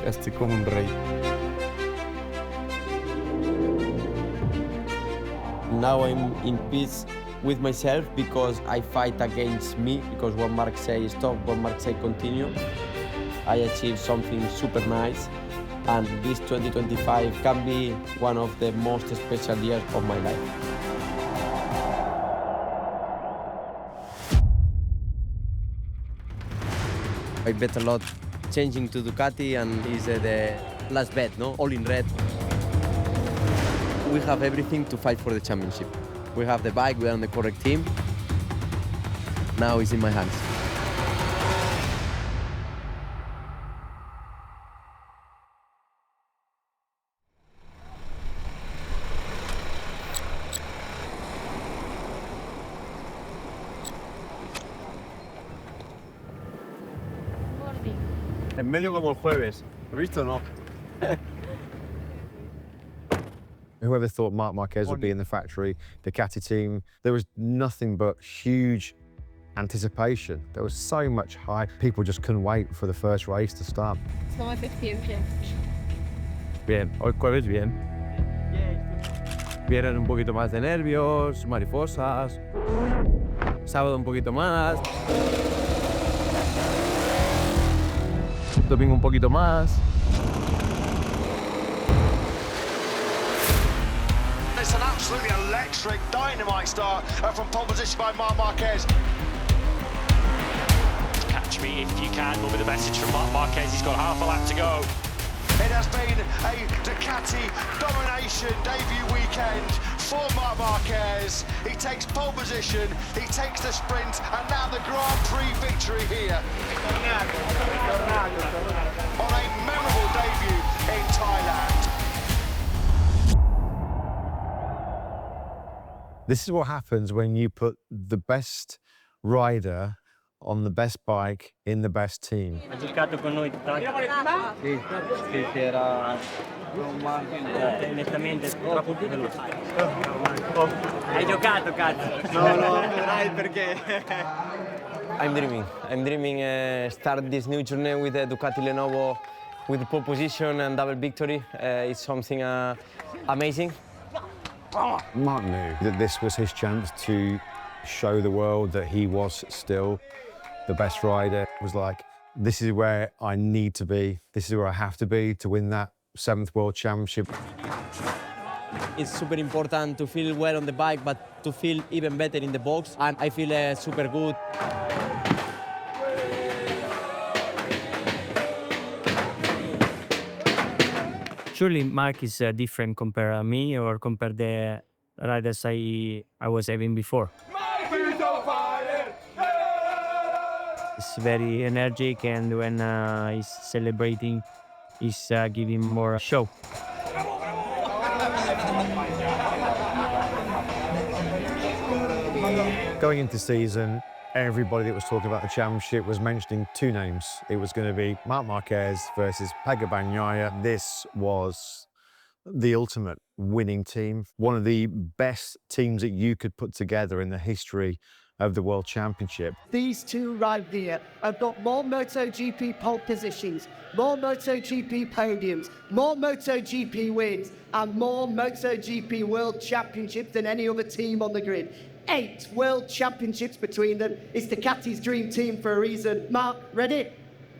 estoy como un rey. Now I'm in peace with myself because I fight against me, because when Marc says stop, when Marc says continue, I achieved something super nice, and this 2025 can be one of the most special years of my life. I bet a lot changing to Ducati, and is the last bet, no? All in red. We have everything to fight for the championship. We have the bike, we are on the correct team. Now it's in my hands. En medio como el jueves. ¿Lo visto o no? Whoever thought Marc Marquez would be in the factory, Ducati team, there was nothing but huge anticipation. There was so much hype. People just couldn't wait for the first race to start. Bien, hoy jueves bien. Vienen un poquito más de nervios, mariposas. Sábado un poquito más. Domingo un poquito más. It's an absolutely electric dynamite start from pole position by Marc Marquez. Catch me if you can, will be the message from Marc Marquez. He's got half a lap to go. It has been a Ducati domination debut weekend for Marc Marquez. He takes pole position, he takes the sprint, and now the Grand Prix victory here. On a memorable debut in Thailand. This is what happens when you put the best rider on the best bike in the best team. Ha giocato con noi Ducati? Sì, era nettamente troppo veloce. Hai giocato, cazzo? No, vedrai perché. I'm dreaming start this new journey with the Ducati Lenovo with pole position and double victory. It's something amazing. Marc knew that this was his chance to show the world that he was still the best rider. It was like, this is where I need to be. This is where I have to be to win that 7th World Championship. It's super important to feel well on the bike, but to feel even better in the box. And I feel super good. Surely Marc is different compared to me or compared to the riders I was having before. It's very energetic, and when he's celebrating, he's giving more show. Going into season, everybody that was talking about the championship was mentioning two names. It was going to be Marc Marquez versus Pecco Bagnaia. This was the ultimate winning team. One of the best teams that you could put together in the history of the World Championship. These two right here have got more MotoGP pole positions, more MotoGP podiums, more MotoGP wins, and more MotoGP World Championships than any other team on the grid. 8 World Championships between them. It's Ducati's dream team for a reason. Marc, ready?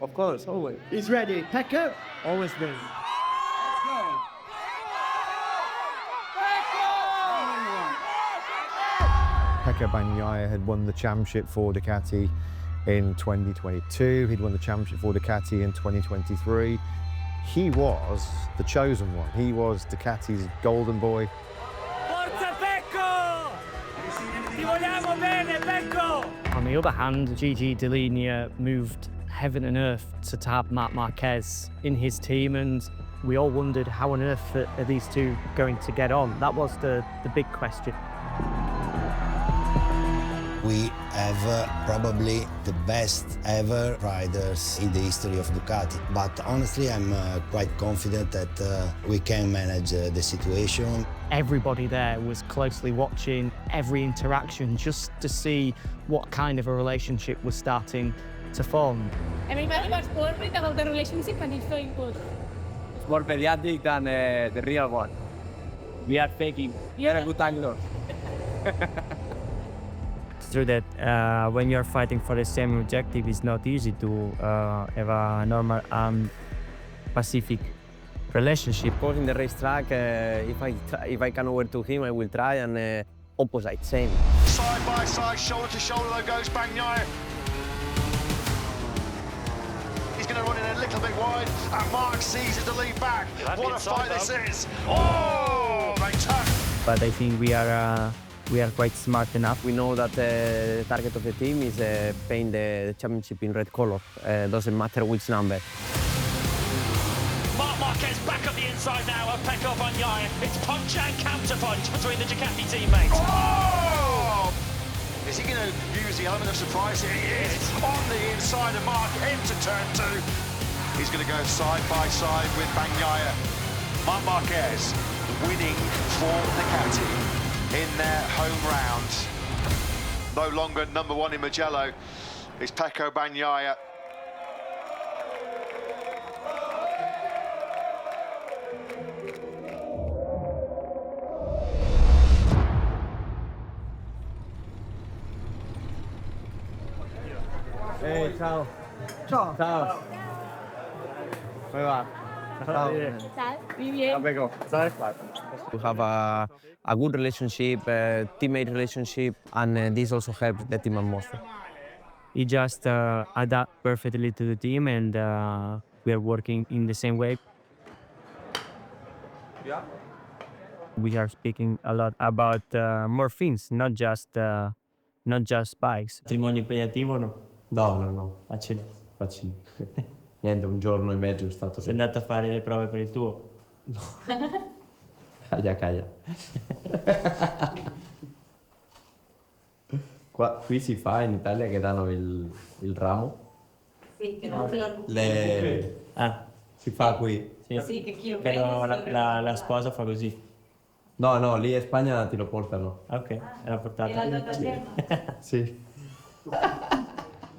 Of course, always. He's ready. Pecco? Always been. Pecco Bagnaia had won the championship for Ducati in 2022. He'd won the championship for Ducati in 2023. He was the chosen one. He was Ducati's golden boy. Forza Pecco! Ti vogliamo bene, Pecco! On the other hand, Gigi Dall'Igna moved heaven and earth to tap Marc Marquez in his team, and we all wondered how on earth are these two going to get on. That was the big question. We have probably the best ever riders in the history of Ducati. But honestly, I'm quite confident that we can manage the situation. Everybody there was closely watching every interaction just to see what kind of a relationship was starting to form. Everybody was worried about the relationship and it's going good. It's more pediatric than the real one. We are faking. We are a good angler. It's true that when you're fighting for the same objective, it's not easy to have a normal Pacific relationship. Of course, in the racetrack, if I can overtake him, I will try, and opposite, same. Side by side, shoulder to shoulder, though goes Bagnaia. He's going to run in a little bit wide, and Marc seizes the lead back. What a fight this is! Oh, they turn. But I think we are quite smart enough. We know that the target of the team is paint the championship in red color. Doesn't matter which number. Marc Marquez back up the inside now of Pecco Bagnaia. It's punch and counter punch between the Ducati teammates. Oh! Is he going to use the element of surprise? He is on the inside of Marc into turn 2. He's going to go side by side with Bagnaia. Marc Marquez winning for Ducati in their home round. No longer number 1 in Mugello is Pecco Bagnaia. Hey, ciao. Ciao. Ciao. Come va? Ciao. Pecco. To have a good relationship, teammate relationship, and this also helps the team atmosphere. He just adapt perfectly to the team, and we are working in the same way. Yeah. We are speaking a lot about more things, not just bikes. Matrimonio impegnativo no? No. Facile. Niente, un giorno e mezzo è stato. Sei andato a fare le prove per il tuo? Caglia. Qui si fa in Italia che danno il ramo. Sì, che non lo... Si fa qui. Sì, che chi lo Però prende... la sposa fa così. No, lì in Spagna ti lo portano. Ok, era portata. Sì.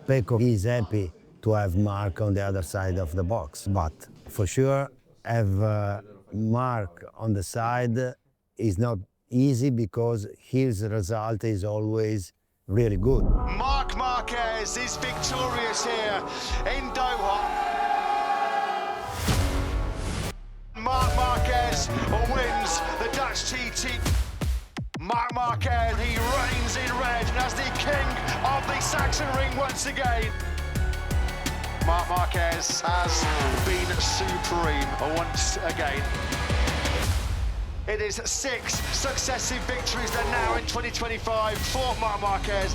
Pecco is happy to have Marc on the other side of the box, but for sure have Marc on the side is not easy because his result is always really good. Marc Marquez is victorious here in Doha. Marc Marquez wins the Dutch TT. Marc Marquez, he reigns in red as the king of the Saxon Ring once again. Marc Marquez has been supreme once again. It is 6 successive victories then now in 2025 for Marc Marquez.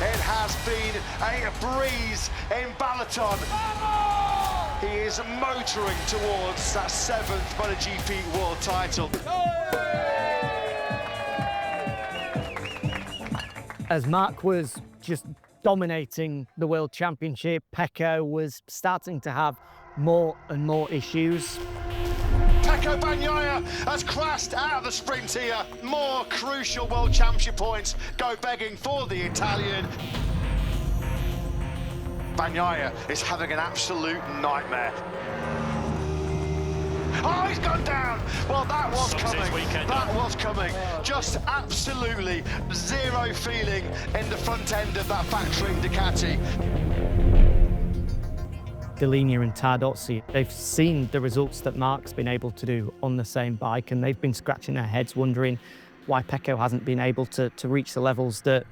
It has been a breeze in Balaton. He is motoring towards that 7th MotoGP World title. As Marc was just dominating the World Championship, Pecco was starting to have more and more issues. Pecco Bagnaia has crashed out of the sprint here. More crucial World Championship points go begging for the Italian. Bagnaia is having an absolute nightmare. Oh, he's gone down! Well, that was coming. That was coming. Just absolutely zero feeling in the front end of that factory Ducati. Delinia and Tardozzi, they've seen the results that Marc's been able to do on the same bike, and they've been scratching their heads wondering why Pecco hasn't been able to reach the levels that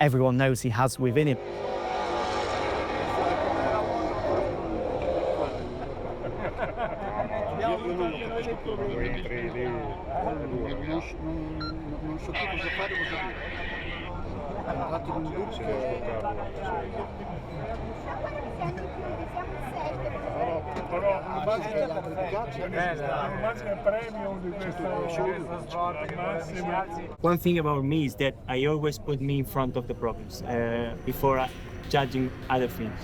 everyone knows he has within him. One thing about me is that I always put me in front of the problems before judging other things.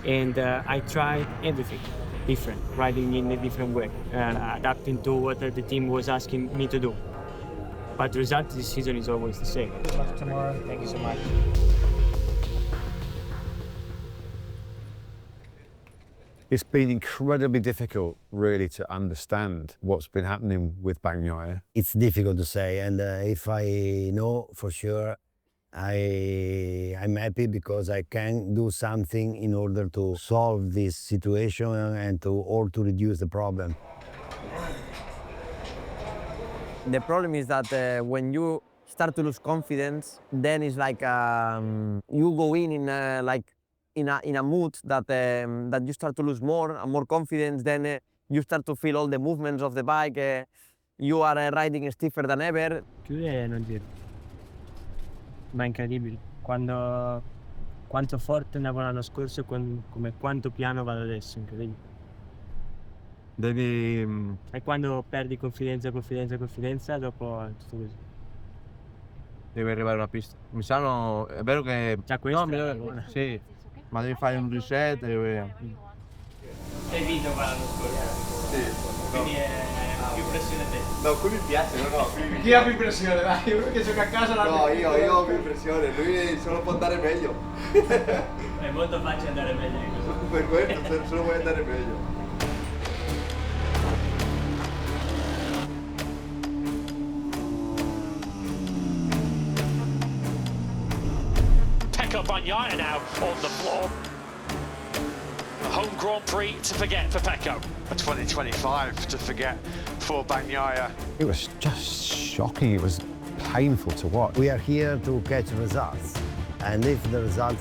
And I tried everything different, riding in a different way, adapting to what the team was asking me to do. But the result this season is always the same. Good luck tomorrow. Thank you so much. It's been incredibly difficult, really, to understand what's been happening with Bagnaia. It's difficult to say, and if I know for sure, I'm happy because I can do something in order to solve this situation and to reduce the problem. The problem is that when you start to lose confidence, then it's like you go in a mood that you start to lose more and more confidence. Then you start to feel all the movements of the bike. You are riding stiffer than ever. Chiudere non dire. Ma è incredibile. Quanto forte andavo l'anno scorso e come quanto piano vado adesso, incredibile. Devi... E quando perdi confidenza, dopo è tutto così. Devi arrivare alla pista. Mi sanno... È vero che... Già questo? No, sì, ma devi fare un reset. Hai vinto l'anno scorso? Sì. Quindi è più pressione a te? No, qui mi piace, no. Chi ha più pressione? Dai, uno che gioca a casa No, io ho più pressione, lui solo può andare meglio. È molto facile andare meglio di così. Per questo, solo vuoi andare meglio. Pecco Bagnaia now on the floor. A home Grand Prix to forget for Pecco. A 2025 to forget for Bagnaia. It was just shocking. It was painful to watch. We are here to catch results, and if the result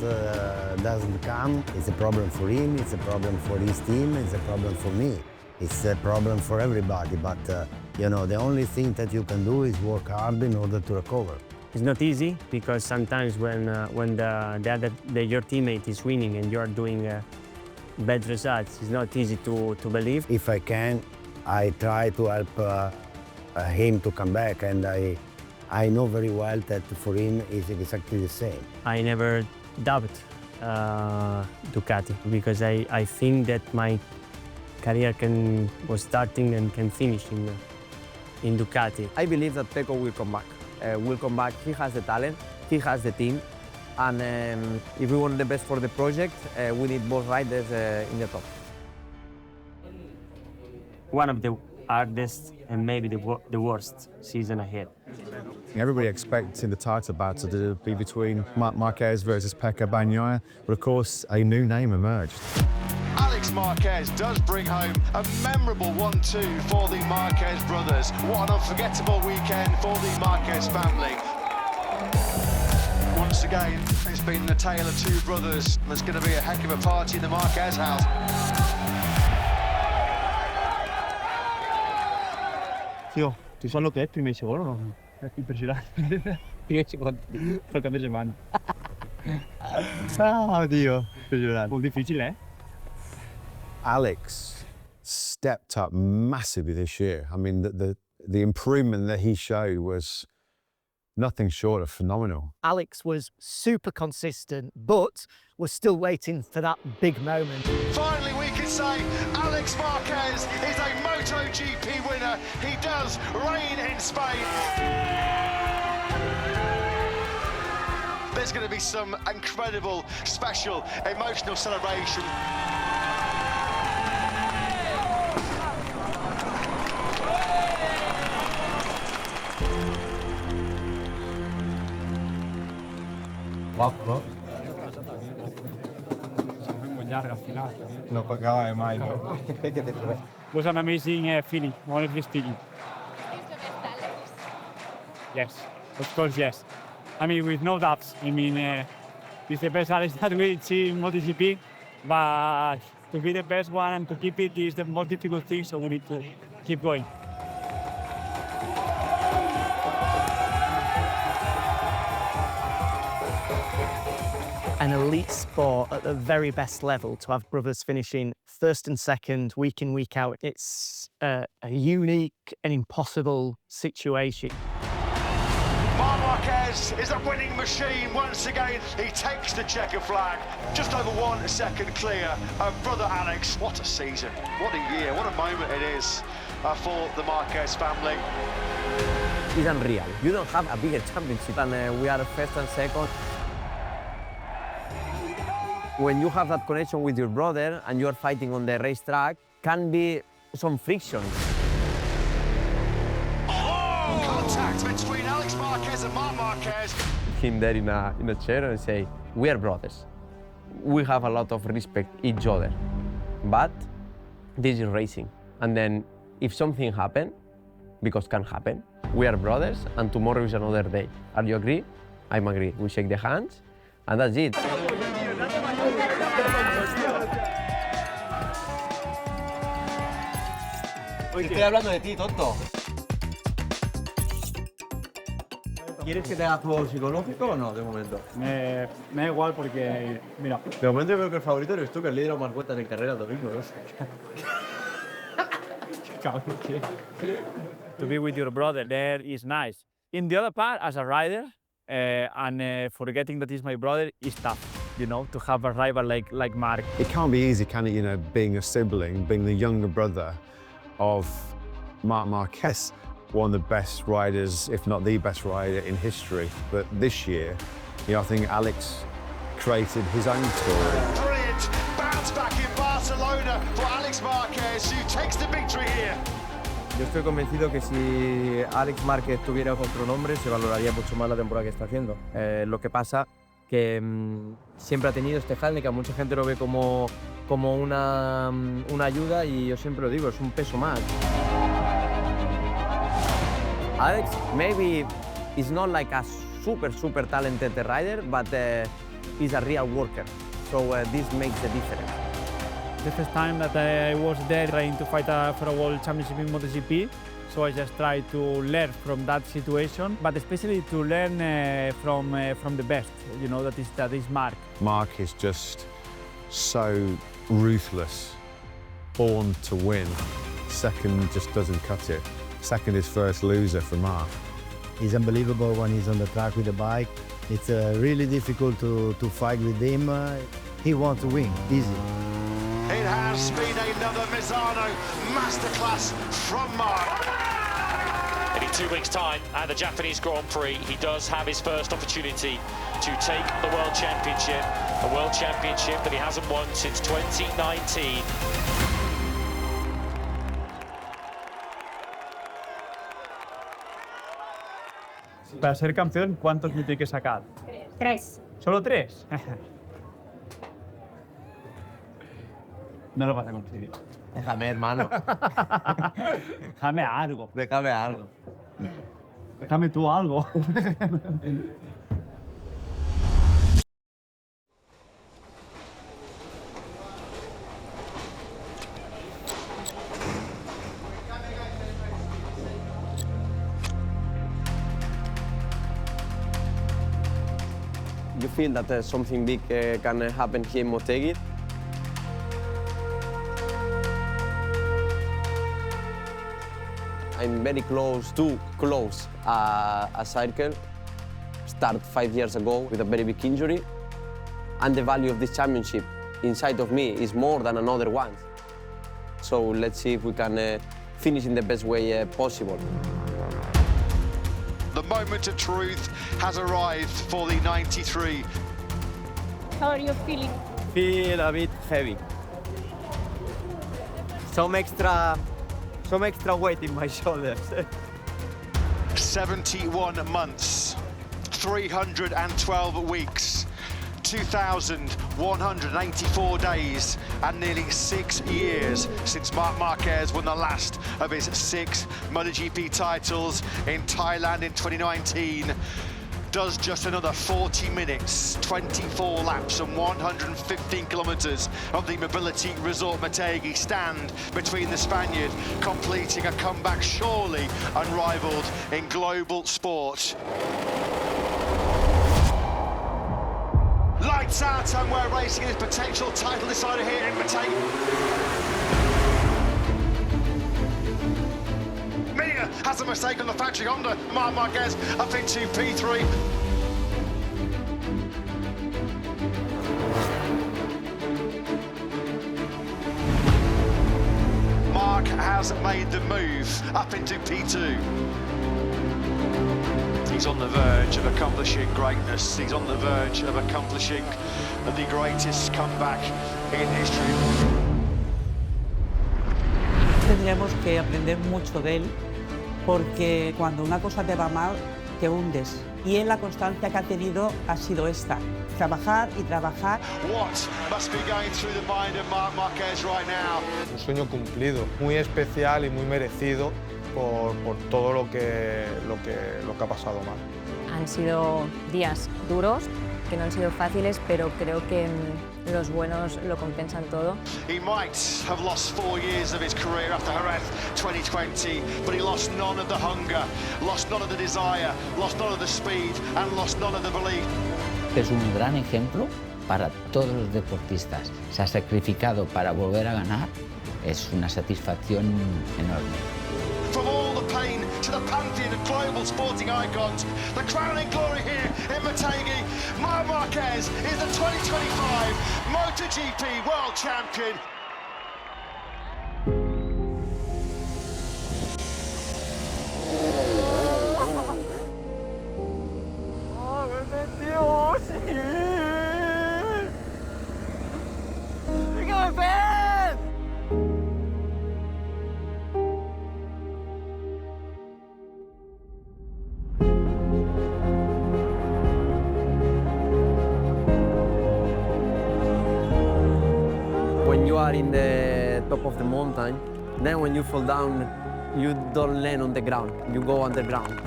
doesn't come, it's a problem for him, it's a problem for his team, it's a problem for me. It's a problem for everybody, but you know, the only thing that you can do is work hard in order to recover. It's not easy because sometimes when your teammate is winning and you're doing bad results, it's not easy to believe. If I can, I try to help him to come back, and I know very well that for him it's exactly the same. I never doubt Ducati because I think that my career was starting and can finish in Ducati. I believe that Pecco will come back. He has the talent, he has the team, and if we want the best for the project, we need both riders in the top. One of the hardest and maybe the worst season ahead. Everybody expected the title battle to be between Marc Marquez versus Pecco Bagnaia, but of course a new name emerged. Alex Marquez does bring home a memorable 1-2 for the Marquez brothers. What an unforgettable weekend for the Marquez family. Once again, it's been the tale of two brothers. There's going to be a heck of a party in the Marquez house. Sì, ti sono detto invece ora no? È impressionante. Io ci conto. Sto cambiando mano. Ah, oddio. Impressionante. Un po' difficile, eh? Alex stepped up massively this year. I mean, the improvement that he showed was nothing short of phenomenal. Alex was super consistent, but we're still waiting for that big moment. Finally, we can say Alex Marquez is a MotoGP winner. He does reign in Spain. There's going to be some incredible, special, emotional celebration. Quattro? Non pagava mai. Was an amazing feeling, one of this feeling. Yes, of course, yes. I mean, with no doubts. I mean, it's the best Alex that we see in MotoGP, but to be the best one and to keep it is the most difficult thing, so we need to keep going. An elite sport at the very best level to have brothers finishing first and second week in, week out. It's a unique and impossible situation. Marc Marquez is a winning machine once again. He takes the checker flag, just over 1 second clear of brother Alex. What a season, what a year, what a moment it is for the Marquez family. It's unreal. You don't have a bigger championship than we are first and second. When you have that connection with your brother and you're fighting on the racetrack, can be some friction. Contact between Alex Marquez and Marc Marquez. Him there in a chair and say, we are brothers. We have a lot of respect each other, but this is racing. And then if something happen, because can happen, we are brothers and tomorrow is another day. Are you agree? I'm agree. We shake the hands and that's it. Estoy hablando de ti, tonto. ¿Quieres que te haga juego psicológico o no, de momento? Me da igual porque, mira. De momento veo que el favorito eres tú, que el líder o más vueltas en carrera domingo, ¿no? To be with your brother there is nice. In the other part, as a rider, and forgetting that he's my brother is tough, you know, to have a rival like Marc. It can't be easy, can it, you know, being a sibling, being the younger brother of Marc Marquez, one of the best riders, if not the best rider in history. But this year, you know, I think Alex created his own story. Brilliant bounce back in Barcelona for Alex Marquez, who takes the victory here. Yo estoy convencido que si Alex Márquez tuviera otro nombre, se valoraría mucho más la temporada que está haciendo. Lo que pasa que siempre ha tenido este handicap, mucha gente lo ve como una ayuda y yo siempre lo digo, es un peso más. Alex maybe is not like a super talented rider, but he's a real worker. So this makes the difference. The first time that I was there trying to fight for a World Championship in MotoGP, so I just tried to learn from that situation, but especially to learn from the best, you know, that is Marc. Marc is just so ruthless, born to win. Second just doesn't cut it. Second is first loser for Marc. He's unbelievable when he's on the track with the bike. It's really difficult to fight with him. He wants to win, easy. It has been another Misano masterclass from Marc. In 2 weeks' time at the Japanese Grand Prix, he does have his first opportunity to take the World Championship, a World Championship that he hasn't won since 2019. Para ser campeón, ¿cuántos me tiene que sacar? 3. ¿Solo 3? No lo vas a conseguir. Déjame, hermano. Déjame algo. Déjame algo. Déjame tú algo. You feel that something big can happen here in Motegi? I'm very close to close a circle. Start 5 years ago with a very big injury. And the value of this championship inside of me is more than another one. So let's see if we can finish in the best way possible. The moment of truth has arrived for the 93. How are you feeling? Feel a bit heavy. Some extra weight in my shoulders. 71 months, 312 weeks, 2,184 days, and nearly 6 years since Marc Marquez won the last of his 6 MotoGP titles in Thailand in 2019. Does just another 40 minutes, 24 laps and 115 kilometres of the mobility resort Motegi stand between the Spaniard, completing a comeback surely unrivaled in global sport. Lights out, and we're racing his potential title decider here in Motegi. Has a mistake on the factory Honda. Marc Marquez up into P3. Marc has made the move up into P2. He's on the verge of accomplishing greatness. He's on the verge of accomplishing the greatest comeback in history. Tendríamos que aprender mucho de él, porque cuando una cosa te va mal, te hundes. Y él la constancia que ha tenido ha sido esta, trabajar y trabajar. What must be going through the mind of Marc Marquez right now? Un sueño cumplido, muy especial y muy merecido por todo lo que ha pasado mal. Han sido días duros, que no han sido fáciles, pero creo que los buenos lo compensan todo. He might have lost 4 years of his career after Jerez 2020, but he lost none of the hunger, lost none of the desire, lost none of the speed, and lost none of the belief. Es un gran ejemplo para todos los deportistas. Se ha sacrificado para volver a ganar. Es una satisfacción enorme. From all the pain to the pantheon of global sporting icons, the crowning glory here in Motegi, Marc Marquez is the 2025 MotoGP World Champion. When you are in the top of the mountain, then when you fall down, you don't land on the ground, you go underground.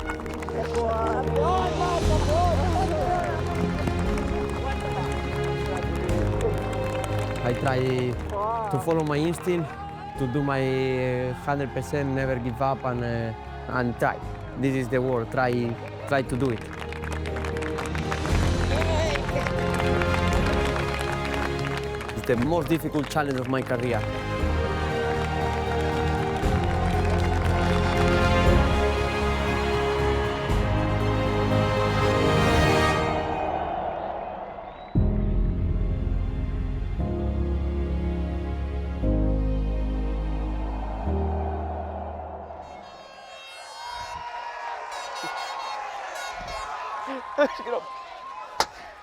I try to follow my instinct, to do my 100%, never give up, and try. This is the word, try to do it. It's the most difficult challenge of my career.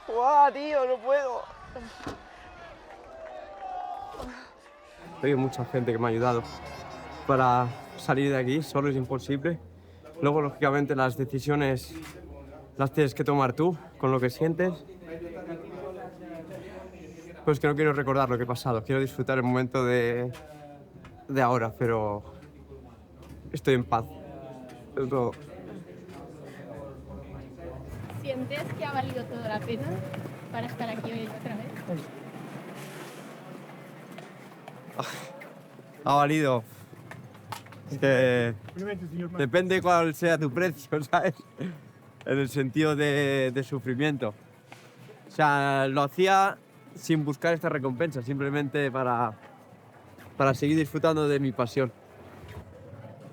¡Guau, tío! ¡No puedo! Hay mucha gente que me ha ayudado para salir de aquí, solo es imposible. Luego, lógicamente, las decisiones las tienes que tomar tú, con lo que sientes. Pues que no quiero recordar lo que he pasado, quiero disfrutar el momento de ahora, pero estoy en paz. Es todo. ¿Sientes que ha valido toda la pena para estar aquí hoy otra vez? Ha valido. Es que depende cuál sea tu precio, ¿sabes? En el sentido de sufrimiento. O sea, lo hacía sin buscar esta recompensa, simplemente para seguir disfrutando de mi pasión.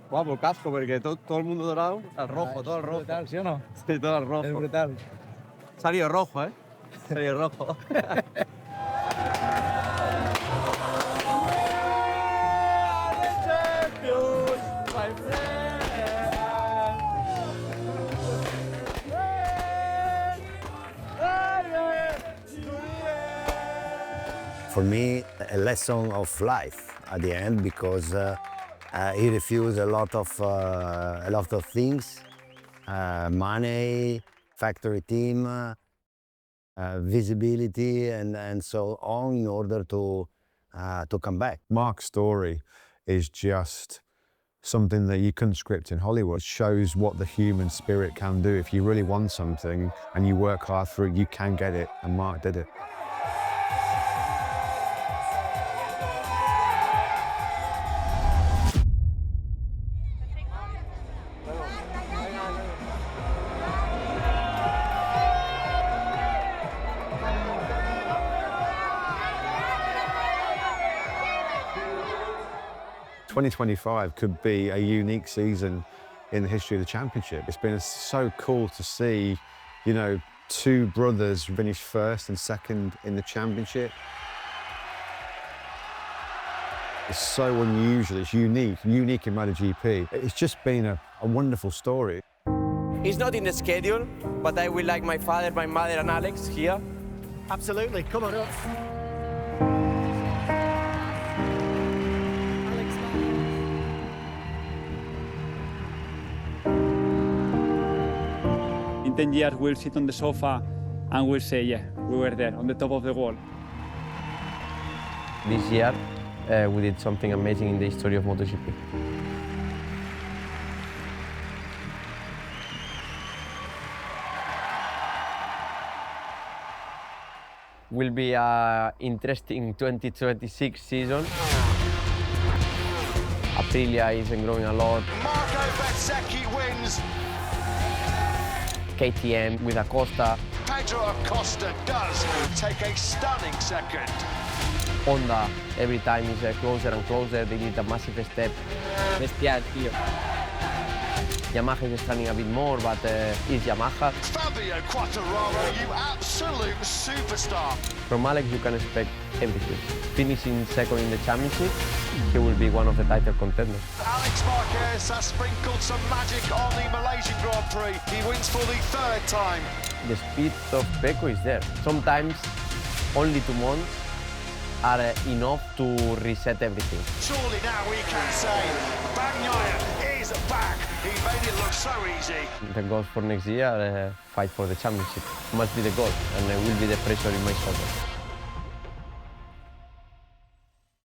Guapo, casco, porque todo el mundo dorado, al rojo, todo el rojo. Es brutal, ¿sí o no? Sí, todo el rojo. Es brutal. Salió rojo, ¿eh? Salió rojo. For me, a lesson of life at the end, because he refused a lot of things, money, factory team, visibility, and so on, in order to come back. Marc's story is just something that you couldn't script in Hollywood. It shows what the human spirit can do. If you really want something and you work hard for it, you can get it, and Marc did it. '25 could be a unique season in the history of the championship. It's been so cool to see, you know, two brothers finish first and second in the championship. It's so unusual, it's unique in MotoGP. It's just been a wonderful story. It's not in the schedule, but I will like my father, my mother, and Alex here. Absolutely, come on up. In 10 years, we'll sit on the sofa and we'll say, yeah, we were there, on the top of the world. This year, we did something amazing in the history of MotoGP. Will be an interesting 2026 season. Aprilia is growing a lot. Marco Bezzecchi wins. KTM with Acosta. Pedro Acosta does take a stunning second. Honda, every time is closer and closer. They need a massive step. Bestial, tío. Yamaha is struggling a bit more, but it's Yamaha. Fabio Quartararo, you absolute superstar. From Alex, you can expect everything. Finishing second in the championship, he will be one of the title contenders. Alex Marquez has sprinkled some magic on the Malaysian Grand Prix. He wins for the third time. The speed of Pecco is there. Sometimes only 2 months are enough to reset everything. Surely now we can say Bagnaia is back. He made it look so easy. The goal for next year, fight for the championship. Must be the goal, and will be the pressure in my shoulders.